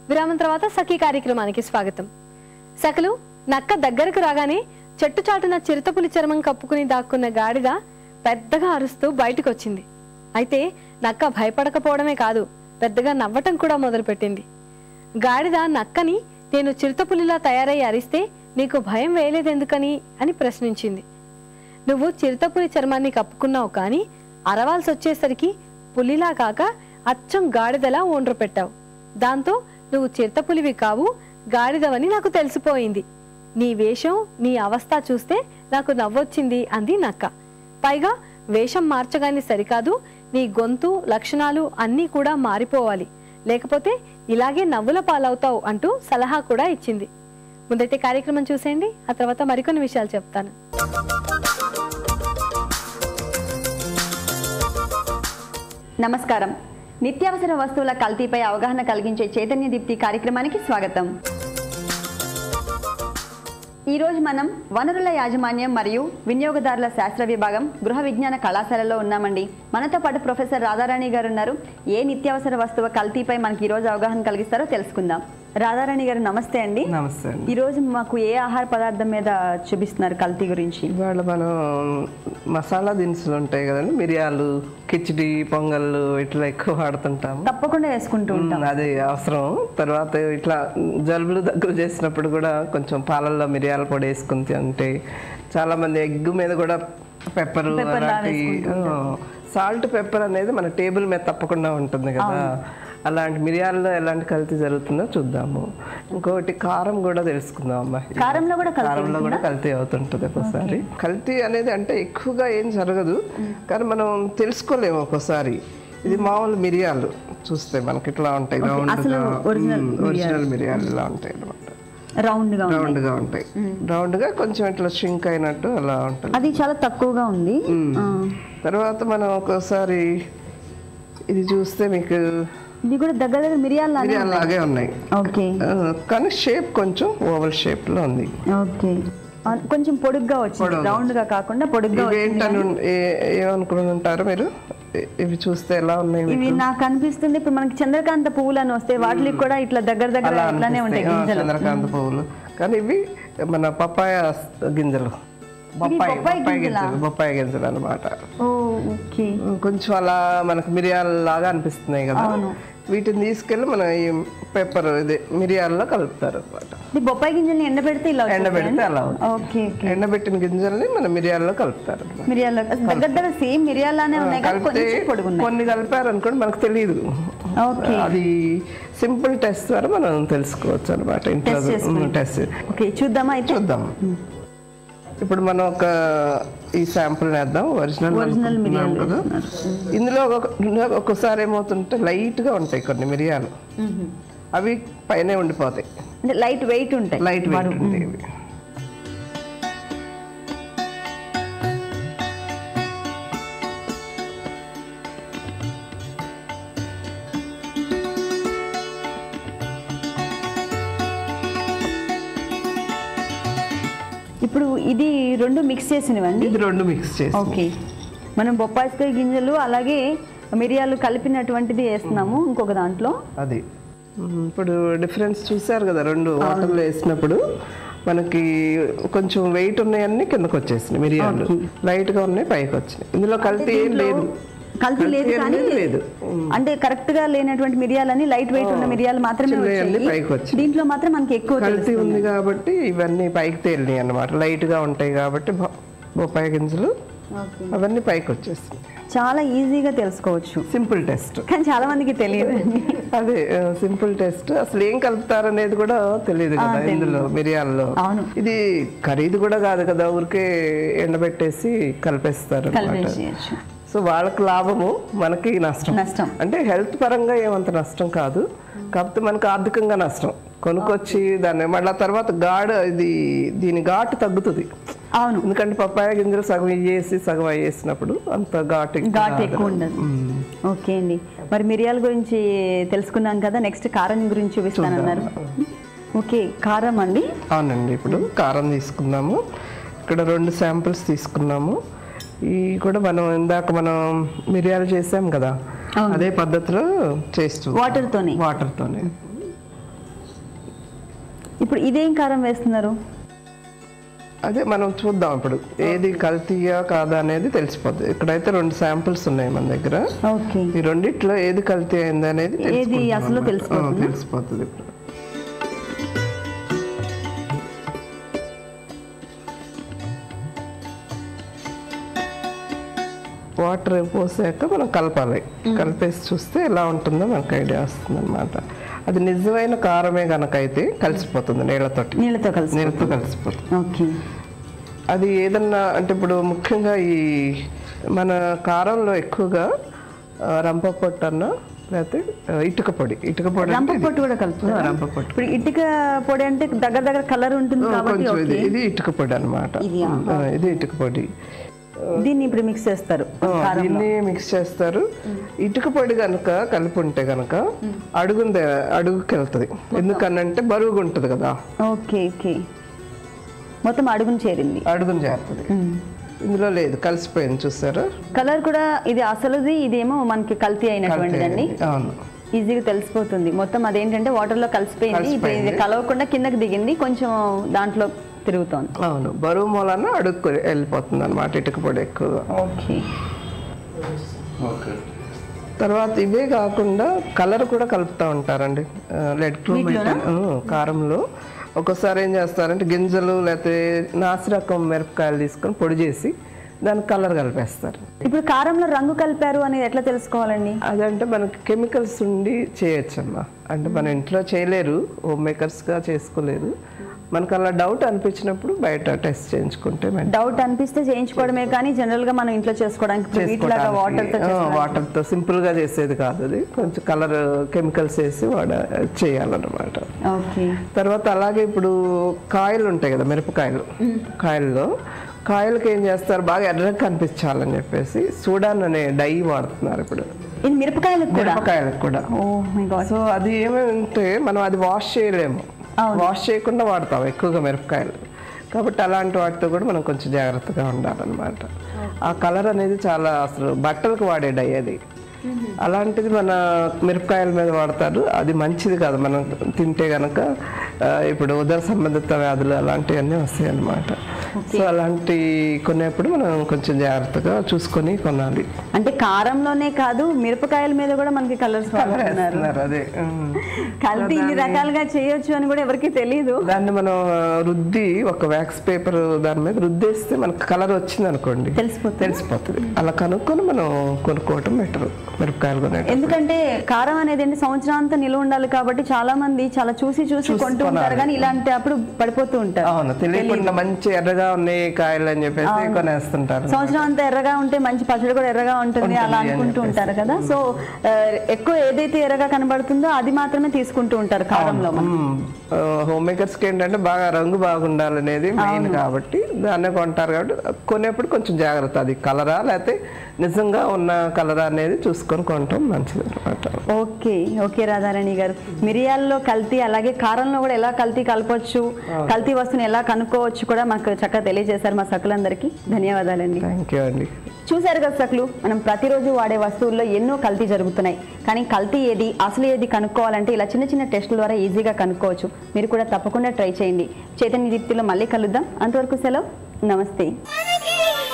విరామం తర్వాత సఖీ కార్యక్రమానికి స్వాగతం. సఖలు, నక్క దగ్గరకు రాగానే చెట్టు చాటున చిరుతపులి చర్మం కప్పుకుని దాక్కున్న గాడిద పెద్దగా అరుస్తూ బయటకు వచ్చింది. అయితే నక్క భయపడకపోవడమే కాదు, పెద్దగా నవ్వటం కూడా మొదలుపెట్టింది. గాడిద నక్కని నేను చిరుతపులిలా తయారై అరిస్తే నీకు భయం వేయలేదెందుకని అని ప్రశ్నించింది. నువ్వు చిరుతపులి చర్మాన్ని కప్పుకున్నావు, కానీ అరవాల్సి వచ్చేసరికి పులిలా కాక అచ్చం గాడిదలా ఒండ్రు పెట్టావు. దాంతో నువ్వు చిరుతపులివి కావు, గాడిదవని నాకు తెలిసిపోయింది. నీ వేషం, నీ అవస్థ చూస్తే నాకు నవ్వొచ్చింది అంది నక్క. పైగా వేషం మార్చగానే సరికాదు, నీ గొంతు, లక్షణాలు అన్నీ కూడా మారిపోవాలి, లేకపోతే ఇలాగే నవ్వుల పాలవుతావు అంటూ సలహా కూడా ఇచ్చింది. ముందైతే కార్యక్రమం చూసేయండి, ఆ తర్వాత మరికొన్ని విషయాలు చెప్తాను. నమస్కారం. నిత్యావసర వస్తువుల కల్తీపై అవగాహన కలిగించే చైతన్య దీప్తి కార్యక్రమానికి స్వాగతం. ఈరోజు మనం వనరుల యాజమాన్యం మరియు వినియోగదారుల శాస్త్ర విభాగం గృహ విజ్ఞాన కళాశాలలో ఉన్నామండి. మనతో పాటు ప్రొఫెసర్ రాధారాణి గారు ఉన్నారు. ఏ నిత్యావసర వస్తువు కల్తీపై మనకి ఈరోజు అవగాహన కలిగిస్తారో తెలుసుకుందాం. రాధారాణి గారు నమస్తే అండి. నమస్తే అండి. ఈరోజు మాకు ఏ ఆహార పదార్థం మీద చూపిస్తున్నారు కల్తీ గురించి? ఇవాళ మనం మసాలా దినుసులు ఉంటాయి కదండి, మిరియాలు, కిచిడి, పొంగళ్ళు ఇట్లా ఎక్కువ వాడుతుంటాము. తప్పకుండా వేసుకుంటూ ఉంటాం, అది అవసరం. తర్వాత ఇట్లా జలుబులు దగ్గర చేసినప్పుడు కూడా కొంచెం పాలల్లో మిరియాల పొడి వేసుకుని తింటే, చాలా మంది ఎగ్ మీద కూడా పెప్పర్ అలాంటి సాల్ట్ పెప్పర్ అనేది మన టేబుల్ మీద తప్పకుండా ఉంటుంది కదా. అలాంటి మిరియాల్లో ఎలాంటి కల్తీ జరుగుతుందో చూద్దాము. ఇంకొకటి కారం కూడా తెలుసుకుందాం అమ్మా. కారంలో కూడా కల్తీ అవుతుంటుంది ఒక్కోసారి. కల్తీ అనేది అంటే ఎక్కువగా ఏం జరగదు, కానీ మనం తెలుసుకోలేము ఒక్కోసారి. ఇది మామూలు మిరియాలు చూస్తే మనకి ఇట్లా ఉంటాయి, ఒరిజినల్ మిరియాలు ఇలా ఉంటాయి అనమాట. రౌండ్ గా ఉంటాయి, రౌండ్ గా కొంచెం ఇట్లా షింక్ అయినట్టు అలా ఉంటుంది. అది చాలా తక్కువగా ఉంది. తర్వాత మనం ఒక్కోసారి ఇది చూస్తే మీకు ఇది కూడా దగ్గర మిరియాలాగే ఉన్నాయి, కానీ షేప్ కొంచెం ఓవల్ షేప్ లో ఉంది. ఓకే, కొంచెం పొడుగ్గా వచ్చింది, రౌండ్ గా కాకుండా పొడుగ్గా. ఏమనుకుని ఉంటారు మీరు? ఇవి చూస్తే ఎలా ఉన్నాయి? ఇవి నాకు అనిపిస్తుంది ఇప్పుడు మనకి చంద్రకాంత పువ్వులు అని వస్తే వాటికి కూడా ఇట్లా దగ్గర ఇట్లానే ఉంటాయి చంద్రకాంత పువ్వులు. కానీ ఇవి మన పప్పాయ గింజలు, బొప్పాయి గింజలు అనమాట. కొంచెం అలా మనకు మిరియాల లాగా అనిపిస్తున్నాయి కదా. వీటిని తీసుకెళ్ళి మన ఈ పెప్పర్ ఇది మిరియాల్లో కలుపుతారు అనమాట. బొప్పాయి గింజల్ని ఎండబెడితే అలా ఎండబెట్టిన గింజల్ని మన మిరియాల్లో కలుపుతారు. కొన్ని కలిపారు అనుకోండి, మనకు తెలియదు. అది సింపుల్ టెస్ట్ ద్వారా మనం తెలుసుకోవచ్చు అనమాట. టెస్ట్ చూద్దామా? చూద్దాం. ఇప్పుడు మనం ఒక ఈ శాంపుల్ వేద్దాం. ఒరిజినల్ మిరియాలు కదా. ఇందులో ఒక్కొక్కసారి ఏమవుతుంటే లైట్ గా ఉంటాయి కొన్ని మిరియాలు, అవి పైన ఉండిపోతాయి. లైట్ వెయిట్ ఉంటాయి. ఇప్పుడు ఇది రెండు మిక్స్ చేసినవండి. ఇది రెండు మిక్స్ చేసి ఓకే, మనం బొప్పాయికాయ గింజలు అలాగే మిరియాలు కలిపినటువంటిది వేస్తున్నాము ఇంకొక దాంట్లో. అది ఇప్పుడు డిఫరెన్స్ చూసారు కదా, రెండు వాటర్లో వేసినప్పుడు మనకి కొంచెం వెయిట్ ఉన్నాయన్నీ కిందకు వచ్చేసినాయి, మిరియాలు లైట్ గా ఉన్నాయి పైకి వచ్చినాయి. ఇందులో కల్తీ ఏం లేదు, కల్తీ లేదు. కానీ అంటే కరెక్ట్ గా లేనటువంటి మిరియాలని, లైట్ వెయిట్ ఉన్న మిరియాలు మాత్రమే పైకి వచ్చాయి. దీంట్లో మాత్రం మనకి ఎక్కువ కల్తీ ఉంది కాబట్టి ఇవన్నీ పైకి తేలినాయి అన్నమాట. లైట్ గా ఉంటాయి కాబట్టి బొప్పాయి గింజలు అవన్నీ పైకి వచ్చేస్తాయి. చాలా ఈజీగా తెలుసుకోవచ్చు, సింపుల్ టెస్ట్. కానీ చాలా మందికి తెలియదు. అదే సింపుల్ టెస్ట్. అసలు ఏం కలుపుతారు అనేది కూడా తెలియదు కదా ఇందులో మిరియాల్లో. ఇది ఖరీదు కూడా కాదు కదా, ఊరికే ఎండబెట్టేసి కలిపేస్తారు. సో వాళ్ళకి లాభము, మనకి నష్టం. అంటే హెల్త్ పరంగా ఏమంత నష్టం కాదు, కాకపోతే మనకు ఆర్థికంగా నష్టం. కొనుక్కొచ్చి దాన్ని మళ్ళీ తర్వాత దీని ఘాటు తగ్గుతుంది. అవును, ఎందుకంటే పప్పాయ గింజలు సగం వేసి సగం వేసినప్పుడు అంత ఘాటు ఎక్కువ ఉండదు. ఓకే అండి, మరి మిరియాల గురించి తెలుసుకున్నాం కదా, నెక్స్ట్ కారం గురించి చూపిస్తానన్నారు. ఓకే, కారం అండి. అవునండి, ఇప్పుడు కారం తీసుకున్నాము. ఇక్కడ 2 శాంపిల్స్ తీసుకున్నాము. ఈ కూడా మనం ఇందాక మనం మిరియాలు చేసాం కదా, అదే పద్ధతిలో చేస్తూ వాటర్తోనే ఇప్పుడు ఇదేం కారం వేస్తున్నారు? అదే మనం చూద్దాం ఇప్పుడు ఏది కల్తీయా కాదా అనేది తెలిసిపోతుంది. ఇక్కడైతే 2 శాంపిల్స్ ఉన్నాయి మన దగ్గర. ఓకే, ఈ రెండిట్లో ఏది కల్తీ అయింది అనేది ఏది అసలు తెలిసిపోతుంది. ఇప్పుడు వాటర్ పోసాక మనం కలపాలి. కలిపేసి చూస్తే ఎలా ఉంటుందో మనకు ఐడియా వస్తుంది అనమాట. అది నిజమైన కారమే కనుక అయితే కలిసిపోతుంది, నీళ్ళతో కలిసిపోతుంది. ఓకే, అది ఏదన్నా అంటే ఇప్పుడు ముఖ్యంగా ఈ మన కారంలో ఎక్కువగా రంప పొట్టు అన్న లేకపోతే ఇటుక పొడి రంప పొట్టు కూడా కలుపుతారు. ఇప్పుడు ఇటుక పొడి అంటే దగ్గర కలర్ ఉంటుంది కాబట్టి ఇది ఇటుక పొడి అనమాట. ఇది ఇటుక పొడి. దీన్ని ఇప్పుడు మిక్స్ చేస్తారు. దీన్ని మిక్స్ చేస్తారు. ఇటుక పొడి కనుక కలిపి ఉంటే కనుక అడుగుకి వెళ్తుంది. ఎందుకనంటే బరువుగా ఉంటుంది కదా. ఓకే ఓకే, మొత్తం అడుగుని చేరుతుంది. ఇందులో లేదు, కలిసిపోయింది. చూసారా కలర్ కూడా ఇది అసలుది, ఇదేమో మనకి కల్తీ అయినటువంటిదండి. అవును, ఈజీగా తెలిసిపోతుంది. మొత్తం అదేంటంటే వాటర్ లో కలిసిపోయింది. ఇప్పుడు ఇది కలవకుండా కిందకి దిగింది, కొంచెం దాంట్లో తిరుగుతోంది. అవును, బరువు మూలన అడుగు వెళ్ళిపోతుంది అనమాట ఇటుక పొడి ఎక్కువగా. ఓకే, తర్వాత ఇవే కాకుండా కలర్ కూడా కలుపుతూ ఉంటారండి. రెడ్ క్రోమైట్ కారంలో ఒక్కోసారి ఏం చేస్తారంటే గింజలు లేకపోతే నాసిరకం మిరపకాయలు తీసుకొని పొడి చేసి దానికి కలర్ కలిపేస్తారు. ఇప్పుడు కారంలో రంగు కలిపారు అనేది ఎట్లా తెలుసుకోవాలండి? అదంటే మనకి కెమికల్స్ ఉండి చేయొచ్చు అమ్మా. అంటే మన ఇంట్లో చేయలేరు, హోమ్ మేకర్స్గా చేసుకోలేరు. మనకు అలా డౌట్ అనిపించినప్పుడు బయట టెస్ట్ చేయించుకుంటే. డౌట్ అనిపిస్తే చేయించుకోవడమే కానీ జనరల్ గా మనం ఇంట్లో చేసుకోవడానికి వాటర్తో సింపుల్ గా చేసేది కాదు. అది కొంచెం కలర్ కెమికల్స్ వేసి చేయాలన్నమాట. తర్వాత అలాగే ఇప్పుడు కాయలు ఉంటాయి కదా, మిరపకాయలు. కాయలకి ఏం చేస్తారు, బాగా ఎర్రగా కనిపించాలని చెప్పేసి సూడాన్ అనే డై వాడుతున్నారు ఇప్పుడు మిరపకాయలకు కూడా. సో అది ఏమంటే మనం అది వాష్ చేయలేము, వాష్ చేయకుండా వాడతాం ఎక్కువగా మిరపకాయలు. కాబట్టి అలాంటి వాటితో కూడా మనం కొంచెం జాగ్రత్తగా ఉండాలన్నమాట. ఆ కలర్ అనేది చాలా అసలు బట్టలకు వాడే డై అది. అలాంటిది మన మిరపకాయల మీద వాడతారు. అది మంచిది కాదు మనం తింటే కనుక. ఇప్పుడు ఉదర సంబంధిత వ్యాధులు అలాంటివన్నీ వస్తాయి అన్నమాట. సో అలాంటి కొనేప్పుడు మనం కొంచెం జాగ్రత్తగా చూసుకొని కొనాలి. అంటే కారంలోనే కాదు మిరపకాయల మీద కూడా మనకి కలర్స్ వాడుతున్నారు. అదే కల్తీ ఇన్ని రకాలుగా చేయొచ్చు అని కూడా ఎవరికి తెలియదు. దాన్ని మనం రుద్ది ఒక వ్యాక్స్ పేపర్ దాని మీద రుద్దేస్తే మనకు కలర్ వచ్చింది అనుకోండి, తెలిసిపోతుంది. అలా కనుక్కొని మనం కొనుక్కోవటం బెటర్ మిరపకాయలు కొనే. ఎందుకంటే కారం అనేది సంవత్సరం అంతా నిలువ ఉండాలి కాబట్టి చాలా మంది చాలా చూసి కొంటూ ఉంటారు, కానీ ఇలాంటి అప్పుడు పడిపోతూ ఉంటారు. అవును, తెలియకుండా మంచి ఎర్రగా ఉన్నాయి కాయలు అని చెప్పేసి కొనేస్తుంటారు. సంవత్సరం అంతా ఎర్రగా ఉంటే మంచి పచ్చడి కూడా ఎర్రగా ఉంటుంది అలా అనుకుంటూ ఉంటారు కదా. సో ఎక్కువ ఏదైతే ఎర్రగా కనబడుతుందో అది మాత్రమే తీసుకుంటూ ఉంటారు కారంలో. హోమ్ మేకర్స్ కి ఏంటంటే బాగా రంగు బాగుండాలనేది మెయిన్ కాబట్టి దాన్నే కొంటారు. కాబట్టి కొనేప్పుడు కొంచెం జాగ్రత్త, అది కలరా లేకపోతే నిజంగా ఉన్న కలరా అనేది చూసుకొని కొనటం మంచిది అనమాట. ఓకే రాధారాణి గారు, మిరియాల్లో కల్తీ అలాగే కారంలో కూడా ఎలా కల్తీ కలపొచ్చు, కల్తీ వస్తువుని ఎలా కనుక్కోవచ్చు కూడా మాకు చక్కగా తెలియజేశారు. మా సకులందరికీ ధన్యవాదాలండి. థ్యాంక్ యూ అండి. చూశారు కదా సకులు, మనం ప్రతిరోజు వాడే వస్తువుల్లో ఎన్నో కల్తీ జరుగుతున్నాయి. కానీ కల్తీ ఏది అసలు ఏది కనుక్కోవాలంటే ఇలా చిన్న టెస్టుల ద్వారా ఈజీగా కనుక్కోవచ్చు. మీరు కూడా తప్పకుండా ట్రై చేయండి. చైతన్య దీప్తిలో మళ్ళీ కలుద్దాం. అంతవరకు సెలవు, నమస్తే.